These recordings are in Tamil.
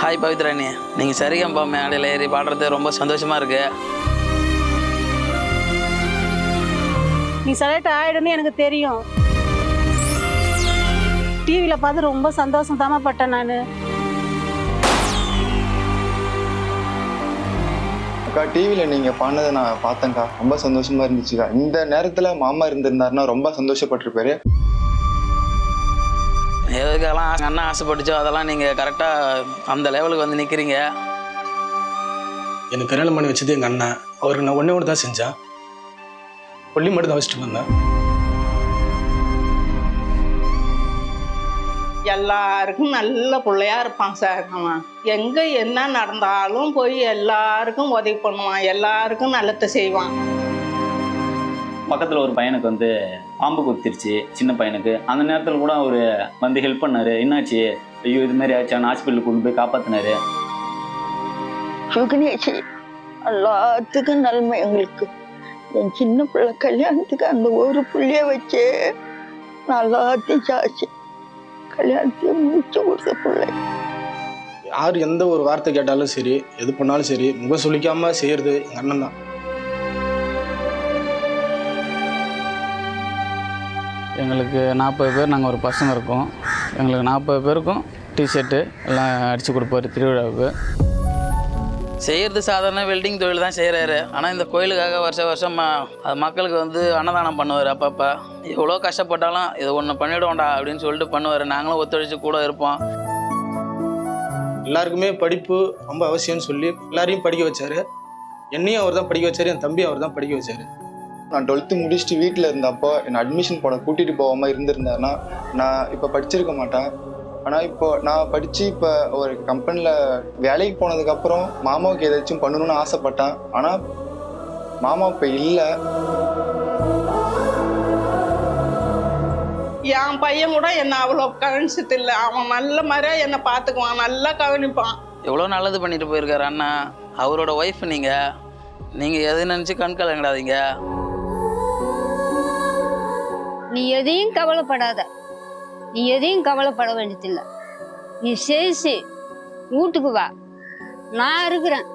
ஹாய் பவித்ராணி, நீங்கள் சரிகம்பா மேடையில் ஏறி பாடுறது ரொம்ப சந்தோஷமாக இருக்கு. நீ செலக்ட் ஆகிடுன்னு எனக்கு தெரியும். டிவியில் பார்த்து ரொம்ப சந்தோஷம் தாமப்பட்டேன் நான். அக்கா, டிவியில் நீங்கள் பாடினதை நான் பார்த்தேன்க்கா, ரொம்ப சந்தோஷமாக இருந்துச்சுக்கா. இந்த நேரத்தில் மாமா இருந்திருந்தாருன்னா ரொம்ப சந்தோஷப்பட்டிருப்பாரு. எதுக்கெல்லாம் அண்ணா ஆசைப்பட்டுச்சோ அதெல்லாம் நீங்கள் கரெக்டாக அந்த லெவலுக்கு வந்து நிற்கிறீங்க. எனக்கு கல்யாணம் பண்ணி வச்சது எங்கள் அண்ணன். அவருக்கு நான் ஒன்றே ஒன்று தான் செஞ்சேன். கொல்லி மட்டும் தான் வச்சுட்டு வந்தேன். எல்லாருக்கும் நல்ல பிள்ளையா இருப்பான் சார். அவன் எங்கே என்ன நடந்தாலும் போய் எல்லாருக்கும் உதவி பண்ணுவான், எல்லாருக்கும் நல்லத்தை செய்வான். பக்கத்தில் ஒரு பையனுக்கு வந்து பாம்பு குத்திருச்சு, சின்ன பையனுக்கு. அந்த நேரத்தில் கூட அவர் வந்து ஹெல்ப் பண்ணாரு. என்னாச்சு, ஐயோ இது மாதிரி ஆச்சு, ஹாஸ்பிட்டலுக்கு கொண்டு போய் காப்பாற்றினாரு. எல்லாத்துக்கும் நன்மை எங்களுக்கு. என் சின்ன பிள்ளை கல்யாணத்துக்கு அந்த ஒரு புள்ளிய வச்சு நல்லாத்தையும் சாச்சு கல்யாணத்தையும் முடிச்சு கொடுத்த பிள்ளை. யார் எந்த ஒரு வார்த்தை கேட்டாலும் சரி, எது பண்ணாலும் சரி, முகம் சொல்லிக்காம செய்யறது எங்கள் அண்ணன் தான். எங்களுக்கு 40 பேர், நாங்கள் ஒரு பசங்க இருக்கோம். எங்களுக்கு 40 பேருக்கும் டிஷர்ட்டு எல்லாம் அடித்து கொடுப்பாரு திருவிழாவுக்கு. செய்கிறது சாதாரண வெல்டிங் தொழில் தான் செய்கிறாரு. ஆனால் இந்த கோயிலுக்காக வருஷம் அது மக்களுக்கு வந்து அன்னதானம் பண்ணுவார். அப்பப்போ எவ்வளோ கஷ்டப்பட்டாலும் இது ஒன்று பண்ணிவிடுவோண்டா அப்படின்னு சொல்லிட்டு பண்ணுவார். நாங்களும் ஒத்துழைச்சி கூட இருப்போம். எல்லாருக்குமே படிப்பு ரொம்ப அவசியம்னு சொல்லி எல்லாரையும் படிக்க வச்சாரு. என்னையும் அவர் தான் படிக்க வச்சாரு, என் தம்பி அவர் தான் படிக்க வச்சாரு. நான் 12th முடிச்சுட்டு வீட்டில் இருந்தப்போ என்னை அட்மிஷன் போட கூட்டிகிட்டு போகாமல் இருந்திருந்தேன்னா நான் இப்போ படிச்சிருக்க மாட்டேன். ஆனால் இப்போ நான் படித்து இப்போ ஒரு கம்பெனியில் வேலைக்கு போனதுக்கப்புறம் மாமாவுக்கு ஏதாச்சும் பண்ணணும்னு ஆசைப்பட்டேன். ஆனால் மாமா இப்போ இல்லை. என் பையன் கூட என்னை அவ்வளோ கவனிச்சது இல்லை. அவன் நல்ல மாதிரியா என்னை பார்த்துக்குவான், நல்லா கவனிப்பான். எவ்வளோ நல்லது பண்ணிட்டு போயிருக்காரு அண்ணா. அவரோட ஒய்ஃப் நீங்கள் எது நினச்சி கண் கலங்கிடாதீங்க. நீ எதையும் கவலைப்படாத, நீ எதையும் கவலைப்பட வேண்டியதில்லை. நீ சேசி வீட்டுக்கு வா, நான் இருக்கிறேன்,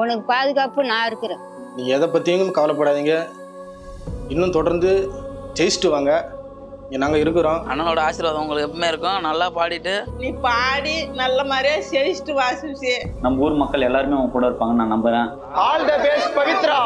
உனக்கு பாதுகாப்பு நான் இருக்கிறேன். நீ எதை பற்றியும் கவலைப்படாதீங்க. இன்னும் தொடர்ந்து ஜெயிச்சுட்டு வாங்க, நாங்கள் இருக்கிறோம். அண்ணனோட ஆசீர்வாதம் உங்களுக்கு எப்பவுமே இருக்கும். நல்லா பாடிட்டு நீ பாடி நல்ல மாதிரியா ஜெயிச்சுட்டு வாசிச்சு நம்ம ஊர் மக்கள் எல்லாருமே அவங்க கூட இருப்பாங்கன்னு நான் நம்புகிறேன். All the best Pavithra.